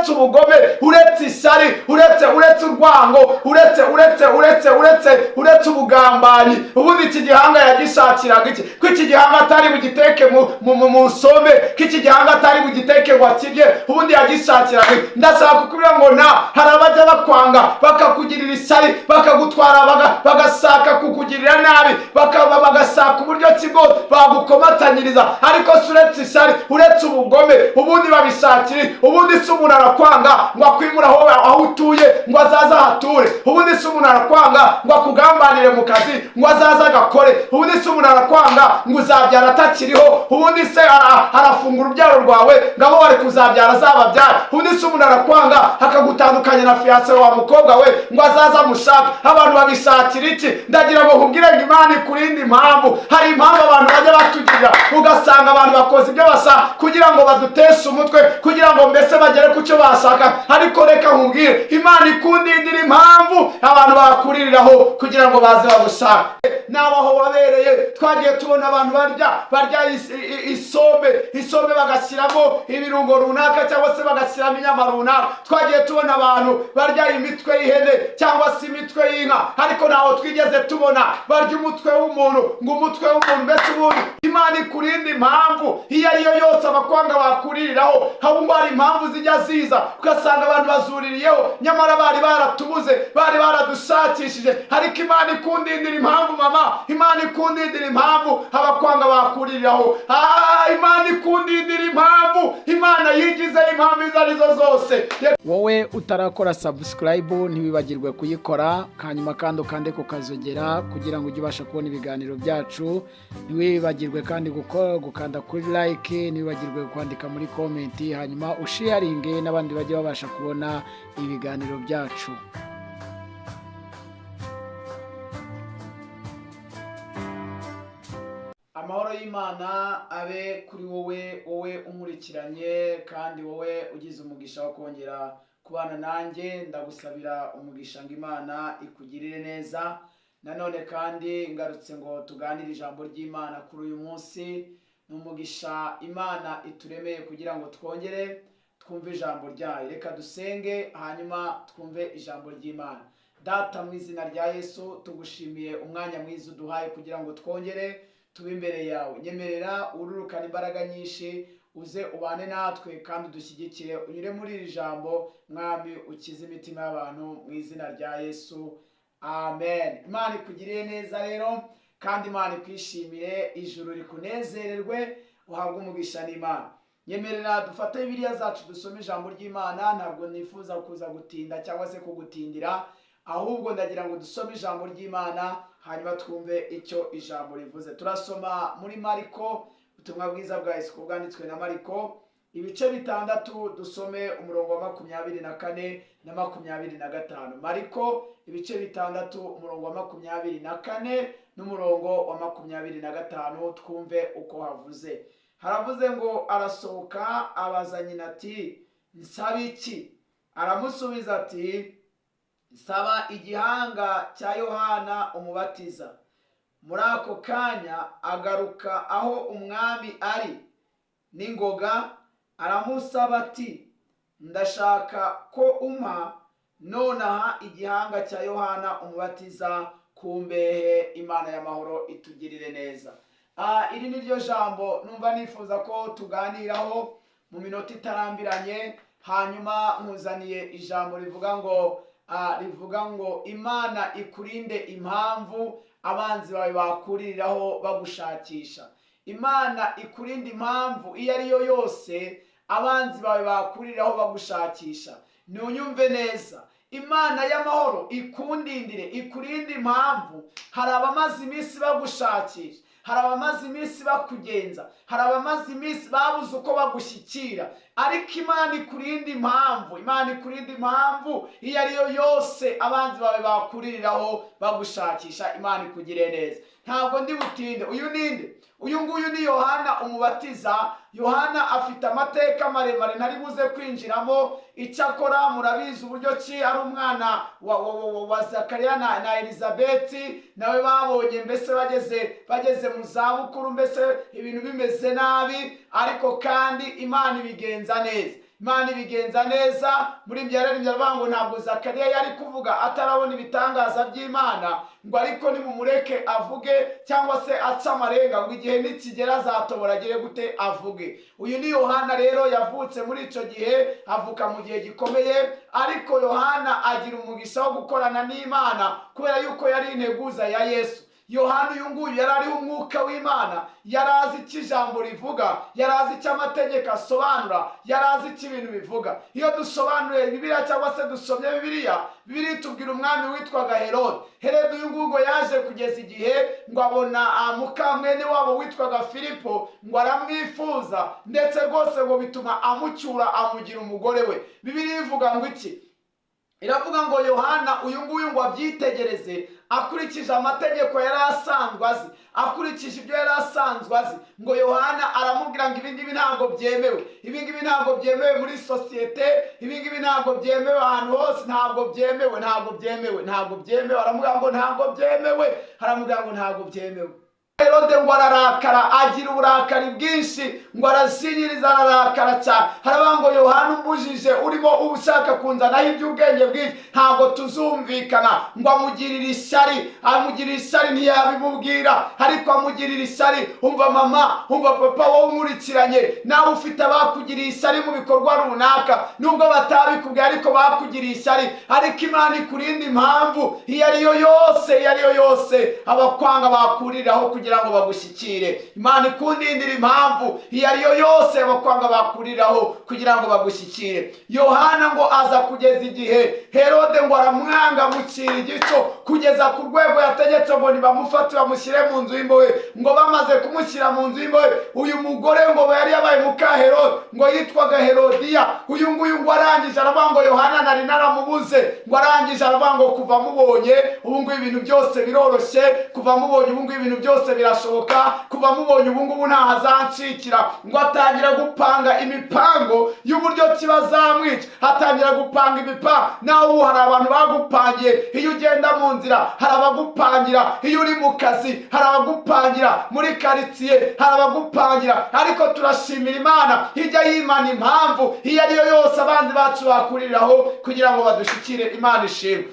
uretse ubugome, uretse ishyari, uretse urwango, uretse ubugambanyi. Ubundi iki gihanga yagishakiraga iki? Ko iki gihanga atari bugiteke mu some, ko iki gihanga atari bugiteke ngo akirye, ubundi yagishakiraga. Ndashaka kukubwira ngo hari abajya bakwanga, bakakugirira ishyari, bakagutwara, bagasaka kukugirira nabi, bagasaka uburyo kigo bagukomatanyiriza. Ariko uretse ishyari, uretse ubugome, ubundi babishakira. Ubundi si umuntu arakwanga ngo akwimura aho utuye ngo azaza hature. Ubundi si umuntu arakwanga ngo akugambanire mu kazi ngo azaza agakore. Ubundi si umuntu arakwanga ngo uzabyara atakiriho. Ubundi se arafungura urubyaro rwawe ngo abo wari kuzabyara azababyara. Ubundi si umuntu arakwanga akagutandukanya na fiancé wa mukobwa we ngo azaza mushaka. Abantu babishakira iki? Ndagira ngo nkubwire ngo Imana ikurinde impamvu. Hari impamvu abantu bajya batugirira, ugasanga abantu bakoze ibyo bashaka kugira ngo baduteshe umutwe, kugira ngo mbese bagere ku cyo bashaka. Ariko reka nkubwire, Imana ikundindira impamvu abantu bakuririraho kugira ngo baze bagushaka. Nabaho wabereye twagiye tubona abantu barya isombe bagashyiramo ibirungo runaka cyangwa se bagashyiramo inyama runaka. Twagiye tubona abantu barya imitwe y'ihene cyangwa se imitwe y'inka, ariko naho twigeze tubona barya umutwe w'umuntu, ngo umutwe w'umuntu. Mbese ubundi Imana ikurinde impamvu iyo ariyo yose abakwanga bakuririraho. Ahubwo hari impamvu zijya ziza ugasanga abantu bazuririyeho, nyamara bari baratubuze, bari baradushakishije. Ariko Imana ikundindira impamvu mama, Imana ikundindira impamvu abakwanga bakuririraho. Imana ikundindira impamvu, Imana yigize impamvu izo arizo zose. Wowe utarakora subscribe ntibibagirwe kuyikora, hanyuma kandi ukande kukazogera kugira ngo ujye ubasha kubona ibiganiro byacu. Ntiwibagirwe kandi gukanda kuri like, ntiwibagirwe kwandika muri comment, hanyuma usharinge n'abandi bajye babasha kubona ibiganiro byacu. Amahoro y'Imana abe kuri wowe umurikiranye, kandi wowe ugize umugisha wo kongera kubana nanjye. Ndagusabira umugisha ngo Imana ikugirire neza. Nanone kandi ngarutse ngo tuganire ijambo ry'Imana kuri uyu munsi. N'umugisha Imana ituremeye kugira ngo twongere twumve ijambo ryayo. Reka dusenge hanyuma twumve ijambo ry'Imana. Data, mu izina rya Yesu tugushimiye umwanya mwiza uduhaye kugira ngo twongere tube imbere yawe. Nyemerera ururukana imbaraga nyinshi, uze ubane natwe kandi udushyigikire, unyure muri iri jambo mwami, ukize imitima y'abantu mu izina rya Yesu, amen. Imana ikugiriye neza rero, kandi Imana ikwishimire, ijuru rikunezererwe, uhabwe umugisha n'Imana. Nyemerera dufate Bibiliya zacu dusome ijambo ry'Imana. Ntabwo nifuza kuza gutinda cyangwa se kugutindira, ahubwo ndagira ngo dusome ijambo ry'Imana hanyuma twumve icyo ijambo rivuze. Turasoma muri Mariko, ubutumwa bwiza bwa Yesu bwanditswe na Mariko, ibice 6, dusome umurongo wa 24 na 25. Mariko ibice 6 umurongo wa 24 n'umurongo wa 25, twumve uko havuze. Haravuze ngo arasohoka abaza nyina ati, nsaba iki? Aramusubiza ati, nsaba igihanga cya Yohana umubatiza. Muri ako kanya agaruka aho umwami ari n'ingoga, aramusaba ati, ndashaka ko umpa nonaha igihanga cya Yohana umubatiza ku mbehe. Imana y'amahoro itugirire neza. Iri ni ryo jambo numva nifuza ko tuganiraho mu minota itarambiranye. Hanyuma nkuzaniye ijambo rivuga ngo Imana ikurinde impamvu abanzi bawe bakuririraho bagushakisha. Imana ikurinde impamvu iyo ariyo yose abanzi bawe bakuriraho bagushakisha. Nunyumve neza, Imana y'amahoro ikundindire, ikurinde impamvu. Hari abamaze iminsi bagushakisha, hari abamaze iminsi bakugenza, hari abamaze iminsi babuze uko bagushyikira, ariko Imana ikurinde impamvu. Imana ikurinde impamvu iyo ariyo yose abanzi bawe bakuririraho bagushakisha. Imana ikugire neza. Ntabwo ndi butinde. Uyu ninde? Uyu nguyu ni Yohana umubatiza. Yohana afite amateka maremare ntari buze kwinjiramo. Icyakora murabizi uburyo ki ari umwana wa Zakariya na Elizabeti, nawe babonye mbese bageze mu zabukuru, mbese ibintu bimeze nabi, ariko kandi Imana ibigenza neza. Imana ibigenza neza. Muri byararindira bango ntabwo Zakariya yari kuvuga atarabona ibitangaza by'Imana, ngo ariko nimumureke avuge cyangwa se aca amarenga, ngo igihe nikigera azatobora agire gute avuge. Uyu ni Yohana rero, yavutse muri ico gihe, avuka mu gihe gikomeye, ariko Yohana agira umugisha wo gukorana n'Imana kubera yuko yari integuza ya Yesu. Yohana uyu nguyu yari ariho umwuka w'Imana, yari azi icyo ijambo rivuga, yari azi icyo amategeko asobanura, yari azi icyo ibintu bivuga. Iyo dusobanuye Bibiliya cyangwa se dusomye Bibiliya itubwira umwami witwaga Herode. Herode uyu nguyu yaje kugeza igihe ngo abona mukamwene wabo witwaga Filipo, ngo aramwifuza, ndetse rwose ngo bituma amucyura amugira umugore we. Bibiliya ivuga ngo iki? Iravuga ngo Yohana uyu nguyu ngo abyitegereze akurikije amategeko yari asanzwe azi, akurikije ibyo yari asanzwe azi. Ngo Yohana aramubwira ngo ibingibi ntabwo byemewe, ibingibi ntabwo byemewe muri sosiyete, ibingibi ntabwo byemewe ahantu hose, ntabwo byemewe, ntabwo byemewe, ntabwo byemewe. Aramubwira ngo ntabwo byemewe, aramubwira ngo ntabwo byemewe. Herode ngo ararakara, agira uburakari bwinshi, ngo arashinyiriza, ararakara cyane. Haravuga ngo Yohana umbujije, urimo ushaka kunzanaho iby'ubwenge bwinshi, ntabwo tuzumvikana. Ngo amugirire ishyari, amugirire ishyari ntiyabimubwira, ariko amugirire ishyari. Umva mama, umva papa, wowe umurikiranye, nawe ufite abakugiriye ishyari mu bikorwa runaka, nubwo batabikubwiye ariko bakugiriye ishyari, ariko Imana ikurinda impamvu iyo ariyo yose, iyo ariyo yose abakwanga bakuriraho kugira ngo bagushyikire. Imana ikundindira impamvu iyo ariyo yose abakwanga bakuriraho kugira ngo bagushyikire. Yohana ngo aza kugeza igihe Herode ngo aramwanga, amucira igico, kugeza ku rwego yategetse ngo nibamufate bamushyire mu nzu y'imbohe. Ngo bamaze kumushyira mu nzu y'imbohe, uyu mugore ngo yari yabaye muka Herode, ngo yitwaga Herodiya. Uyu nguyu ngo arangije aravuga ngo Yohana nari naramubuze, ngo arangije aravuga ngo kuva mubonye ubu ngubu ibintu byose biroroshye, kuva mubonye ubu ngubu ibintu byose birashoboka, kuva mubonye ubu ngubu ntaho azancikira. Ngo atangira gupanga imipango y'uburyo kibazamwica, atangira gupanga imipango. Nawe hari abantu bagupangiye, iyo ugenda mu nzira hari abagupangira, iyo uri mu kazi hari abagupangira, muri karitsiye hari abagupangira, ariko turashimira Imana ijya yimana impamvu iyo ariyo yose abanzi bacu bakuriraho kugira ngo badushyikire. Imana ishimwe.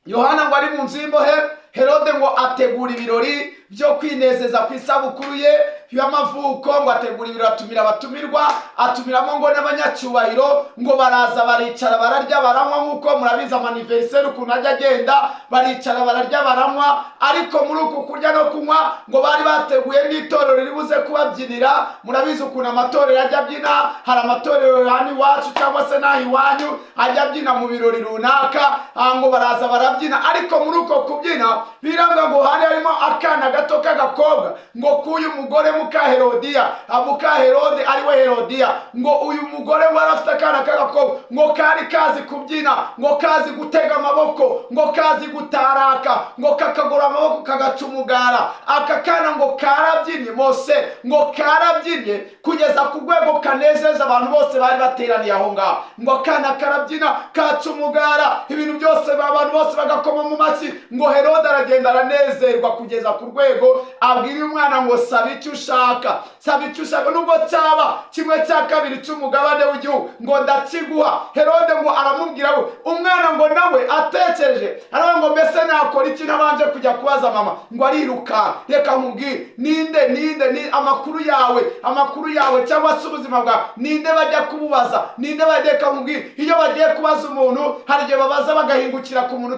Yohana ngo ari mu nzu y'imbohe, Herode ngo ategura ibirori byo kwinezeza ku isabukuru ye y'amavuko. Ngo ategura ibirori, atumira abatumirwa, atumiramo ngo n'abanyacyubahiro. Ngo baraza baricara bararya baranywa, nk'uko murabizi amaniveriseri ukuntu ajya agenda, baricara bararya baranywa. Ariko muri uku kurya no kunywa ngo bari bateguye n'itorero riribuze kubabyinira. Murabizi ukuntu amatorero ajya abyina, hari amatorero hano iwacu cyangwa se n'aho iwanyu ajya abyina mu birori runaka. Ngo baraza barabyina, ariko muri uko kubyina biranga ngo hari harimo akana gato k'agakobwa, ngo k'uyu mugore muka Herodiya, muka Herode ariwe Herodiya. Ngo uyu mugore ngo arafite akana k'agakobwa, ngo kari kazi kubyina, ngo kazi gutega amaboko, ngo kazi gutaraka, ngo kakagura amaboko kagaca umugara. Aka kana ngo karabyinnye Mose, ngo karabyinnye kugeza ku rwego kanejeje abantu bose bari bateraniye aho ngaho. Ngo kana karabyina kaca umugara, ibintu byose abantu bose bagakoma mu mashyi. Ngo Herode aragenda aranezerwa kugeza ku rwego abwira umwana ngo saba icyo ushaka, saba icyo ushaka, nubwo cyaba 1/2 cy'umugabane w'igihugu ngo ndakiguha. Herode ngo aramubwira we, umwana ngo nawe atekereje aravuga ngo mbese nakora iki nabanje kujya kubaza mama? Ngo ariruka. Reka nkubwire, ninde amakuru yawe cyangwa se ubuzima bwawe ninde bajya kububaza? Ninde bajya nkubwire, iyo bagiye kubaza umuntu hari igihe babaza bagahingukira ku muntu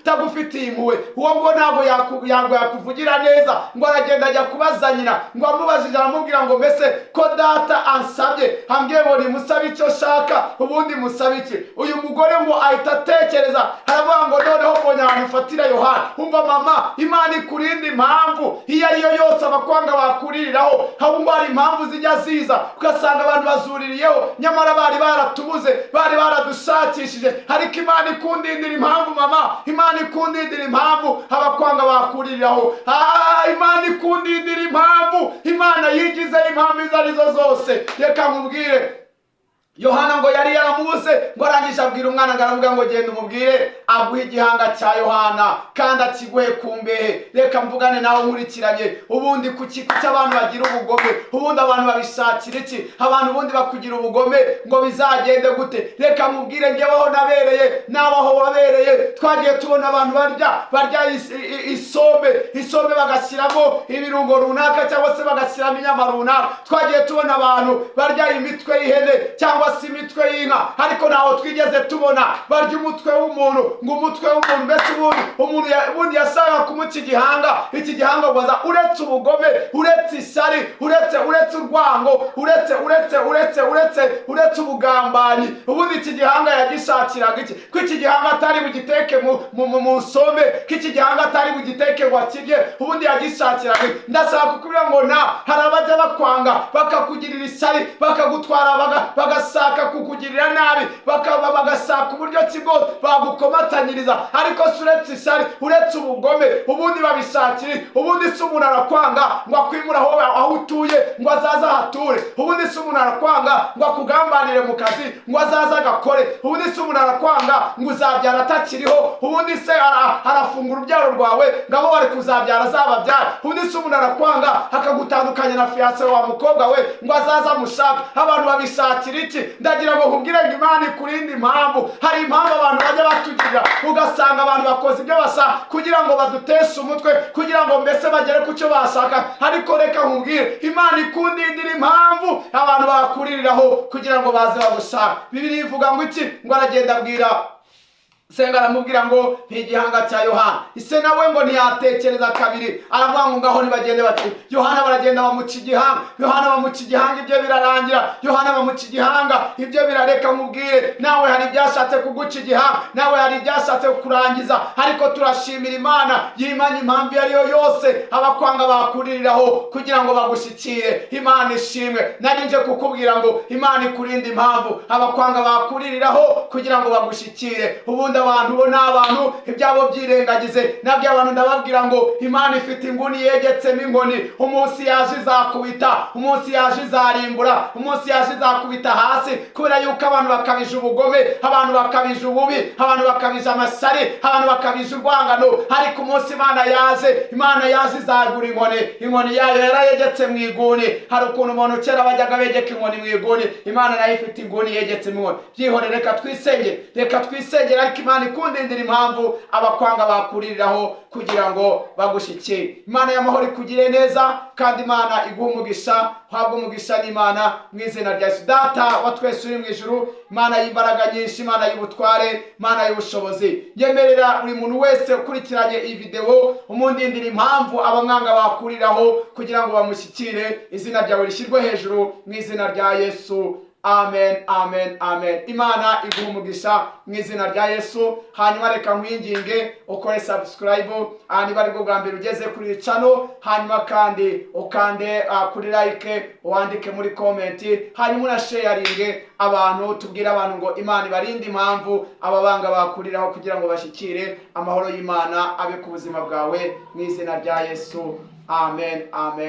utagufitiye impuhwe. Uwo ngo ntabwo yakuvugira neza. Ngo aragenda ajya kubaza nyina, ngo amubajije aramubwira ngo mbese ko data ansabye ambwiye ngo nimusabe icyo shaka, ubundi musabe iki? Uyu mugore ngo ahita atekereza, aravuga ngo noneho mbonye ahantu ufatira Yohana. Umva mama, Imana ikurinda impamvu iyo ariyo yose abakwanga bakuririraho. Ahubwo hari impamvu zijya ziza ugasanga abantu bazuririyeho, nyamara bari baratubuze, bari baradushakishije, ariko Imana ikundindira impamvu mama, Imana ikundindira impamvu abakwanga bakuririraho. Imana ikundindira impamvu, Imana yigizeho impamvu izo arizo zose. Reka nkubwire, Yohana ngo yari yaramubuze, ngo arangije arangije abwira umwana ngo aravuga ngo genda umubwire aguhe igihanga cya Yohana kandi akiguhe ku mbehe. Reka mvugane nawe nkurikiranye, ubundi kuki abantu bagira ubugome? Ubundi abantu babishakira iki? Abantu ubundi bakugira ubugome ngo bizagende gute? Reka mubwire ngeweho nabereye nabaho wabereye, twagiye tubona abantu barya isombe bagashyiramo ibirungo runaka cyangwa se bagashyiramo inyama runaka. Twagiye tubona abantu barya imitwe y'ihene cyangwa se imitwe y'inka, ariko ntaho twigeze tubona barya umutwe w'umuntu. Ngo umutwe w'umuntu mbese ubundi yasaga kumuca igihanga. Iki gihanga gwaza uretse ubugome, uretse isari, uretse urwango, uretse ubugambanyi. Ubundi iki gihanga yagishakiraga iki? Ko iki gihanga atari bugiteke mu nsombe, ko iki gihanga atari bugiteke ngo akirye, ubundi yagishakiraga. Ndashaka kukubwira ngo hari abajya bakwanga bakakugirira isari, bakagutwara bagasaka kukugirira nabi, bagasaka uburyo kigo bagukomatanyiriza. Ariko uretse isari, uretse ubugome, ubundi babishakira. Ubundi si umuntu arakwanga ngo akwimura aho utuye ngo azaza hature. Ubundi si umuntu arakwanga ngo akugambanire mu kazi ngo azaza agakore. Ubundi si umuntu arakwanga ngo uzabyara atakiriho. Ubundi se arafungura urubyaro rwawe ngo abo bari kuzabyara azababyara. Ubundi si umuntu arakwanga akagutandukanya na fiance wa mukobwa we ngo azaza amushaka. Abantu babishakira iki? Ndagira ngo nkubwire ngo Imana ikurinde impamvu. Hari impamvu abantu bajya batugirira, ugasanga abantu bakoze ibyo bashaka kugira ngo baduteshe umutwe, kugira ngo mbese bagere ku cyo bashaka. Ariko reka nkubwire, Imana ikundindira impamvu abantu bakuririraho kugira ngo baze bagushaka. Bibiliya ivuga ngo iki? Ngo aragenda abwira Senga aramubwira ngo igihanga cya Yohana. Ise nawe ngo ntiyatekereza kabiri, aravuga ngo ngaho nibagende bati. Yohana baragenda bamuca igihanga. Yohana bamuca igihanga, ibyo birarangira. Yohana bamuca igihanga, ibyo birareka. Nkubwire nawe hari ibyashatse kuguca igihanga, nawe hari ibyashatse kurangiza, ariko turashimira Imana yimanye impamvu iyo ariyo yose abakwanga bakuririraho kugira ngo bagushyikire. Imana ishimwe. Narinje kukubwira ngo Imana ikurinde impamvu abakwanga bakuririraho kugira ngo bagushyikire. Ubundi abantu bo n'abantu ibyabo byirengagize. Nabyo abantu ndababwira ngo Imana ifite inguni yegetsemo inkoni. Umunsi yaje izakubita, umunsi yaje izarimbura, umunsi yaje izakubita hasi, kubera yuko abantu bakabije ubugome, abantu bakabije ububi, abantu bakabije amasari, abantu bakabije urwangano. Ariko umunsi Imana yaje izagura inkoni yayo yarayegetse mu iguni. Hari ukuntu umuntu kera bajyaga begeka inkoni mu iguni, Imana nayo ifite inguni yegetse mu inkoni. Byihore, reka twisengere, ariko Imana ikundindira impamvu abakwanga bakuririraho kugira ngo bagushyikire. Imana y'amahoro ikugire neza, kandi Imana iguha umugisha. Habwa umugisha n'Imana mu izina rya Yesu. Data wa twese uri mu ijuru, Imana y'imbaraga nyinshi, Imana y'ubutware, Imana y'ubushobozi, nyemerera buri muntu wese ukurikiranye iyi video umundindira impamvu abamwanga bakuriraho kugira ngo bamushyikire. Izina ryawe rishyirwe hejuru mu izina rya Yesu. Amen, amen, amen. Imana iguha umugisha mu izina rya Yesu. Hanyuma reka nkwinginge ukore subscribe niba ari bwo bwa mbere ugeze kuri channel, hanyuma kandi ukande kuri like, wandike muri comment, hanyuma na sharinge abantu, tubwire abantu ngo Imana ibarinde impamvu ababanga bakuriraho kugira ngo bashyikire. Amahoro y'Imana abe ku buzima bwawe mu izina rya Yesu. Amen, amen.